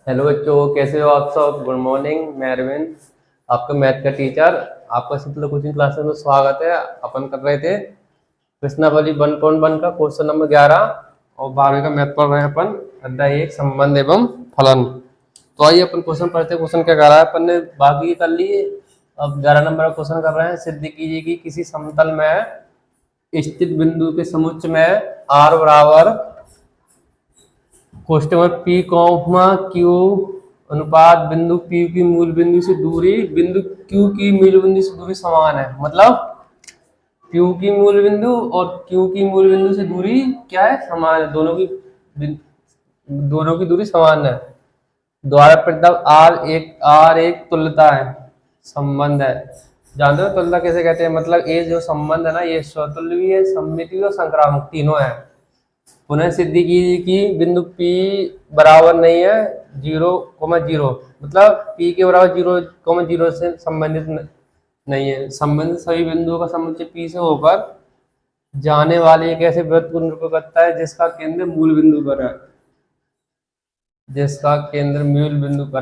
Hello बच्चों, कैसे हो आप सब। Good morning. मैं अरविंद, आपका मैथ का टीचर। आपका शीतल कोचिंग क्लासेस में स्वागत है। अपन कर रहे थे प्रश्नावली 1.1 का क्वेश्चन नंबर 11 और 12वीं का मैथ पढ़ रहे हैं अपन। अध्याय 1 संबंध एवं फलन। तो आइए अपन क्वेश्चन पढ़ते हैं। क्वेश्चन क्या कर रहा है, अपन ने बाकी कर लिए। अब 11 नंबर का क्वेश्चन कर रहे हैं। सिद्ध कीजिए कि किसी समतल में स्थित बिंदु के समुच्चय में r बराबर कोष्टक में पी कॉमा क्यू अनुपात बिंदु P की मूल बिंदु से दूरी बिंदु Q की मूल बिंदु से दूरी समान है। मतलब Q की मूल बिंदु और Q की मूल बिंदु से दूरी क्या है, समान है। दोनों की दूरी समान है। द्वारा प्रतिबंध आर एक तुल्यता है, संबंध है। जानते हो तुल्यता कैसे कहते हैं। मतलब ये जो संबंध है ना, ये स्वतुल्य भी है, सममित भी और संक्रामक तीनों है। पुनः सिद्धि कीजिए कि बिंदु P बराबर नहीं है 0,0, मतलब P के बराबर 0,0 से संबंधित नहीं है। संबंधित सभी बिंदुओं का समुच्चय P से होकर जाने वाले एक ऐसे वृत्त को निरूपित करता है जिसका केंद्र मूल बिंदु पर है।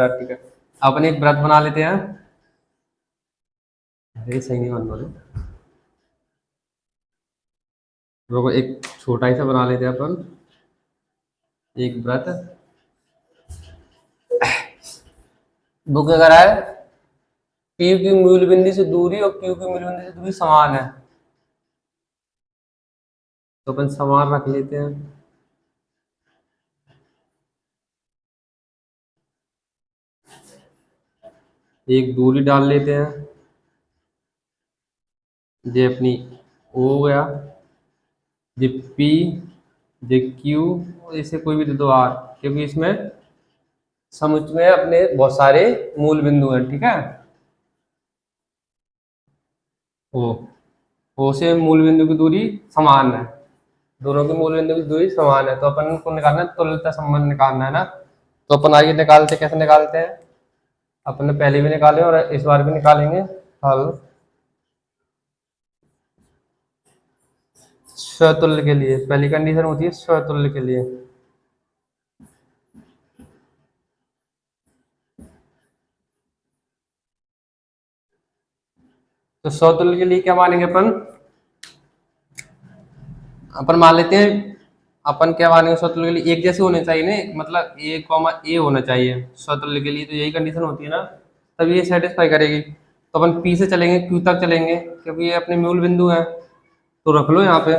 ठीक है, अपन एक वृत्त बना लेते हैं। अरे सही नहीं बन रहा, रुको, एक छोटा ही सा बना लेते हैं अपन, एक वृत्त। वो क्या करा है, P की मूल बिंदु से दूरी और Q की मूल बिंदु से दूरी समान है, तो अपन समान रख लेते हैं। एक दूरी डाल लेते हैं, ये अपनी O हो गया, ये P, ये Q, इसे कोई भी दे दो R, क्योंकि इसमें समुच्चय में अपने बहुत सारे मूल बिंदु हैं। ठीक है, O O से मूल बिंदु की दूरी समान है, दोनों की मूल बिंदु की दूरी समान है। तो अपन को निकालना है, तुल्यता संबंध निकालना है ना। तो अपन आगे निकालते, कैसे निकालते हैं। अपन ने पहले भी निकाले और इस बार भी निकालेंगे हल। स्वतुल्य के लिए पहली कंडीशन होती है स्वतुल्य के लिए। तो स्वतुल्य के लिए क्या मानेंगे अपन, अपन मान लेते हैं, अपन क्या मानेंगे स्वतुल्य के लिए, एक जैसे होने चाहिए ना, मतलब ए कॉमा ए होना चाहिए स्वतुल्य के लिए। तो यही कंडीशन होती है ना, तब ये सेटिस्फाई करेगी। तो अपन पी से चलेंगे क्यू तक चलेंगे, क्योंकि ये अपने मूल बिंदु है। तो रख लो यहाँ पे,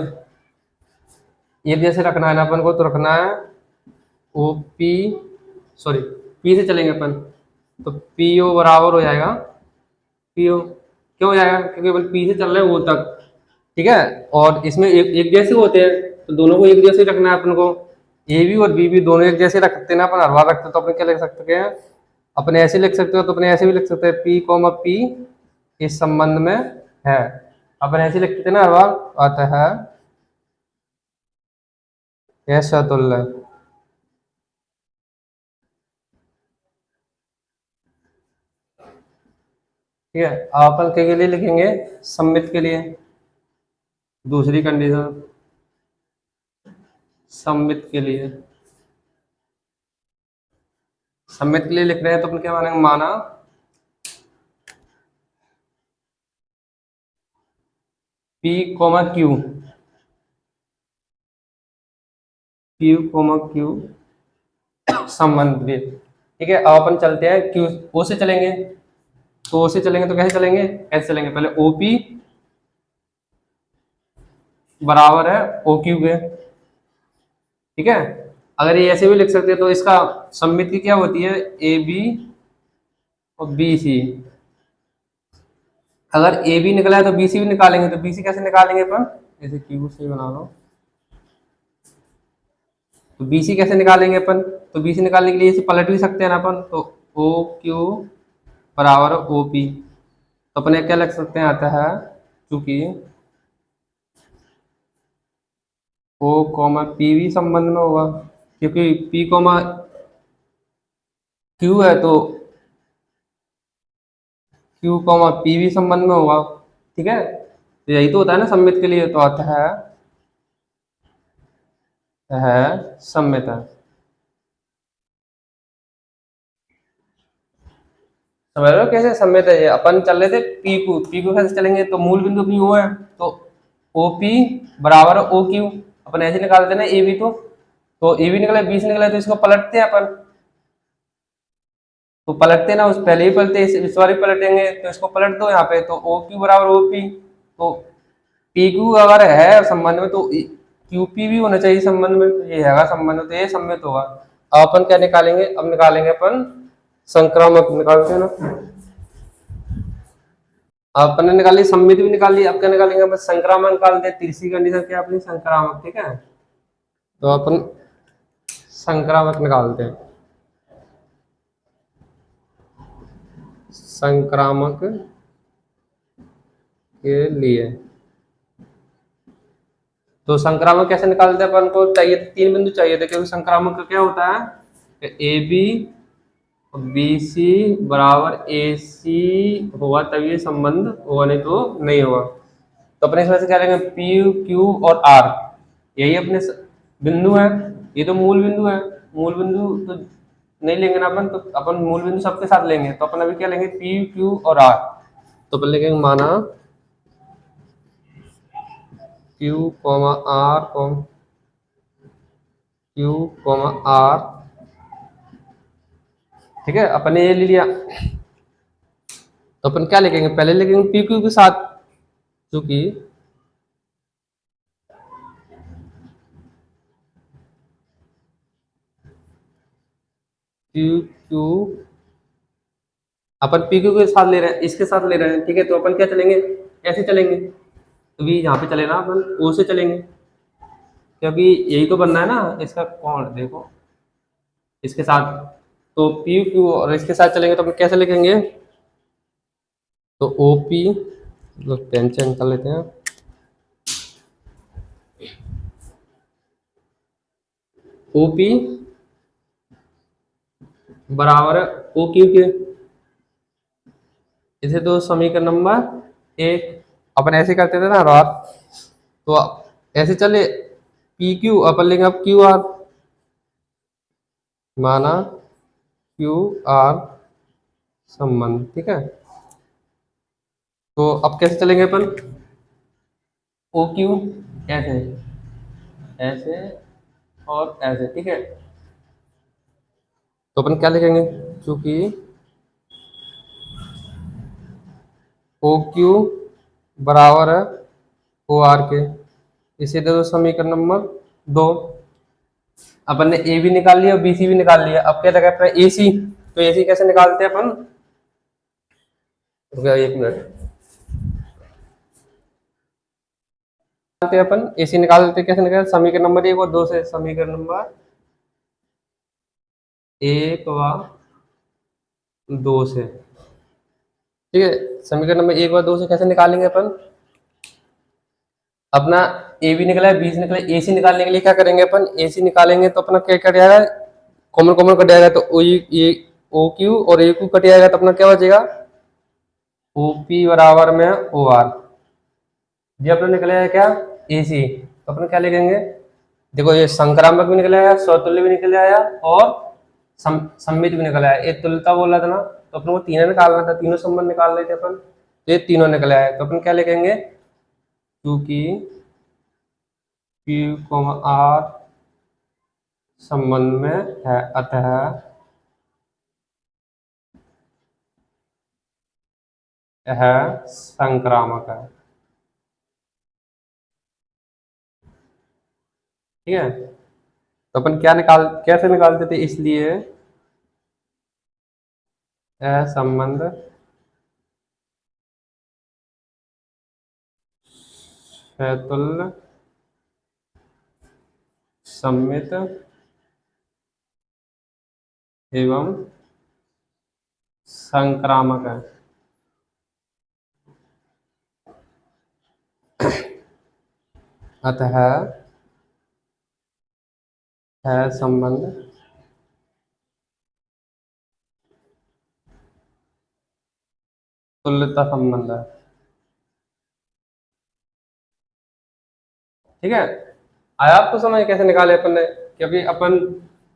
एक जैसे रखना है ना अपन को, तो रखना है ओ पी, सॉरी पी से चलेंगे अपन, तो पी ओ बराबर हो जाएगा पी ओ। क्यों हो जाएगा, क्योंकि अपन पी से चल रहे हैं वो तक। ठीक है, और इसमें एक जैसे होते हैं, तो दोनों को एक जैसे रखना है अपन को। ए बी और बी भी दोनों एक जैसे रखते हैं ना अपन, हर बार रखते हैं। तो अपन क्या लिख सकते हैं, अपने ऐसे लिख सकते हो, तो अपने ऐसे भी लिख सकते हैं पी कॉमा पी इस संबंध में है। अपन ऐसे लिखते थे ना हर बार, आता है यह समतुल्य है। ठीक है, अब अपन के लिए लिखेंगे सममित के लिए दूसरी कंडीशन, सममित के लिए, सममित के लिए लिख रहे हैं। तो अपन क्या मानेंगे, माना P comma Q, P comma Q संबंध के। ठीक है, अब अपन चलते हैं Q, O से चलेंगे। तो O से चलेंगे तो कैसे चलेंगे, कैसे चलेंगे, पहले OP बराबर है OQ के। ठीक है, अगर ये ऐसे भी लिख सकते हैं, तो इसका सममित की क्या होती है, AB और BC। अगर AB निकला है तो BC भी निकालेंगे। तो BC कैसे निकालेंगे अपन, जैसे Q से बना लो, तो BC कैसे निकालेंगे अपन। तो BC निकालने के लिए इसे पलट भी सकते हैं ना अपन, तो OQ बराबर OP। तो अपने क्या लग सकते हैं, आता है चूंकि O कॉमा P भी संबंध में होगा, क्योंकि P कॉमा Q है, तो Q कॉमा P भी संबंध में होगा। ठीक है, तो यही तो होता है ना सममित के लिए। तो आता है सममित है। समझ रहे हो कैसे सम्मित है ये। अपन चल रहे थे पी क्यू कैसे चलेंगे, तो मूल बिंदु अपनी ओ है, तो ओ पी बराबर ओ क्यू, अपन ऐसे निकाल देना ए बी, तो ए बी निकला बी से निकला, तो इसको पलटते हैं अपन, तो पलटते ना, उस पहले ही पलटे इस बार ही पलटेंगे, तो इसको पलट दो यहाँ पे, तो ओ क्यू बराबर ओ पी, तो पी क्यू अगर है संबंध में तो क्यू पी भी होना चाहिए संबंध में, तो ये है संबंध, तो ये सम्मित होगा। अब अपन क्या निकालेंगे, अब निकालेंगे अपन संक्रामक, निकालते हैं ना। अब अपन ने निकाली, सम्मित भी निकाल ली, अब क्या निकालेंगे, अपन संक्रामक निकालते हैं। तीसरी कंडीशन क्या है अपनी, संक्रामक, ठीक है। तो अपन संक्रामक निकालते हैं, संक्रामक के लिए। तो संक्रामक कैसे निकालते हैं, अपन को चाहिए तीन बिंदु चाहिए थे, क्योंकि संक्रामक का क्या होता है, ए बी बी सी बराबर ए सी होगा तभी ये संबंध होगा, नहीं तो नहीं होगा। तो अपने इसमें से क्या लेंगे, पी क्यू और आर, यही अपने बिंदु है, ये तो मूल बिंदु है, मूल बिंदु तो नहीं लेंगे ना अपन, तो अपन मूल बिंदु सबके साथ लेंगे, तो अपन अभी क्या लेंगे, पी क्यू और आर। तो अपन लेंगे माना Q comma R Q comma R, ठीक है, अपन ने ये ले लिया। तो अपन क्या लिखेंगे, पहले लिखेंगे पी क्यू के साथ, क्योंकि क्यू क्यू अपन पी क्यू के साथ ले रहे हैं, इसके साथ ले रहे हैं, ठीक है, तो अपन क्या चलेंगे, ऐसे चलेंगे, तो भी यहाँ पे चले ना अपन ओ से चलेंगे, क्योंकि यही तो बनना है ना इसका कौन, देखो इसके साथ, तो पी क्यू और इसके साथ चलेंगे, तो अपन कैसे लिखेंगे, तो ओ पी, पेन चेंज कर लेते हैं, ओ पी बराबर ओ क्यू के, इसे तो समीकरण नंबर एक, अपन ऐसे करते थे ना रात, तो ऐसे चले पी क्यू, अपन लेंगे अब क्यू आर, माना क्यू आर संबंध, ठीक है। तो अब कैसे चलेंगे अपन, ओ क्यू ऐसे, ऐसे और ऐसे, ठीक है। तो अपन क्या लिखेंगे, क्योंकि ओ क्यू बराबर है ओ आर के, इसे दे दो समीकरण नंबर दो। अपन ने ए भी निकाल लिया और बी सी भी निकाल लिया, अब क्या लगा अपना ए सी, तो ए सी कैसे निकालते हैं अपन, रुक जाओ एक मिनट, निकालते हैं अपन ए सी, निकालते कैसे निकाल, समीकरण नंबर एक और दो से, समीकरण नंबर एक व दो से, ठीक है। समीकरण नंबर एक व दो से कैसे निकालेंगे अपन, अपना ए बी निकला है, बी सी निकला है, ए सी निकालने के लिए क्या करेंगे अपन, ए सी निकालेंगे तो अपना क्या कट जाएगा, कॉमन कॉमन कट जाएगा, तो ओ क्यू और ए क्यू कट जाएगा, तो अपना क्या बचेगा, ओ पी बराबर में ओ आर, ये अपना निकला है क्या, ए सी, तो अपन क्या लिखेंगे, देखो ये संक्रामक भी निकला है, स्वतुल्य भी निकल आया, और सम्मित भी निकला है, ये तुल्यता बोल रहा था ना, तो अपन को तीनों निकालना था, तीनों संबंध निकाल रहे थे अपन, तो ये तीनों निकला है, तो अपन क्या लिखेंगे, क्योंकि क्यू आर संबंध में है, अतः यह संक्रामक है, ठीक है। तो अपन क्या कैसे निकालते थे, इसलिए यह संबंध तुल्य सम्मित एवं संक्रामक है, अतः है संबंध तुल्यता संबंध है, ठीक है। आया आपको समझ कैसे निकाले अपन ने, क्योंकि अपन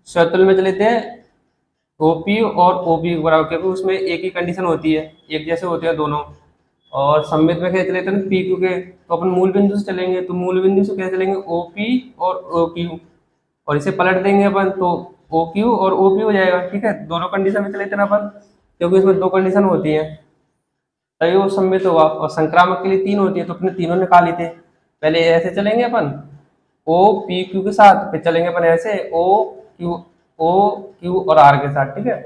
स्वतुल्य में चले थे ओपी और ओपी बराबर, क्योंकि उसमें एक ही कंडीशन होती है, एक जैसे होते हैं दोनों। और सममित में कैसे चले थे पी क्यू के, तो अपन मूल बिंदु से चलेंगे, तो मूल बिंदु से कैसे चलेंगे, ओपी और ओ क्यू, और इसे पलट देंगे अपन तो ओ क्यू और ओ पी हो जाएगा। ठीक है, दोनों कंडीशन में चले थे ना अपन, क्योंकि इसमें दो कंडीशन होती है, तभी वो सम्मित हुआ। और संक्रामक के लिए तीन होती है, तो अपने तीनों निकाली थे। पहले ऐसे चलेंगे अपन ओ पी क्यू के साथ, फिर चलेंगे अपन ऐसे ओ क्यू और आर के साथ। ठीक है,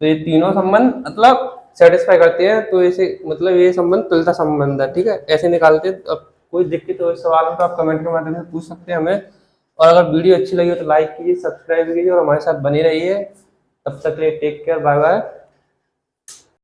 तो ये तीनों संबंध मतलब सेटिस्फाई करते हैं, तो इसे मतलब ये संबंध तुल्यता संबंध है। ठीक है, ऐसे निकालते हैं। अब कोई दिक्कत हो इस सवाल में तो आप कमेंट के माध्यम से पूछ सकते हैं हमें। और अगर वीडियो अच्छी लगी हो तो लाइक कीजिए, सब्सक्राइब कीजिए और हमारे साथ बने रहिए। तब तक के लिए टेक केयर, बाय बाय।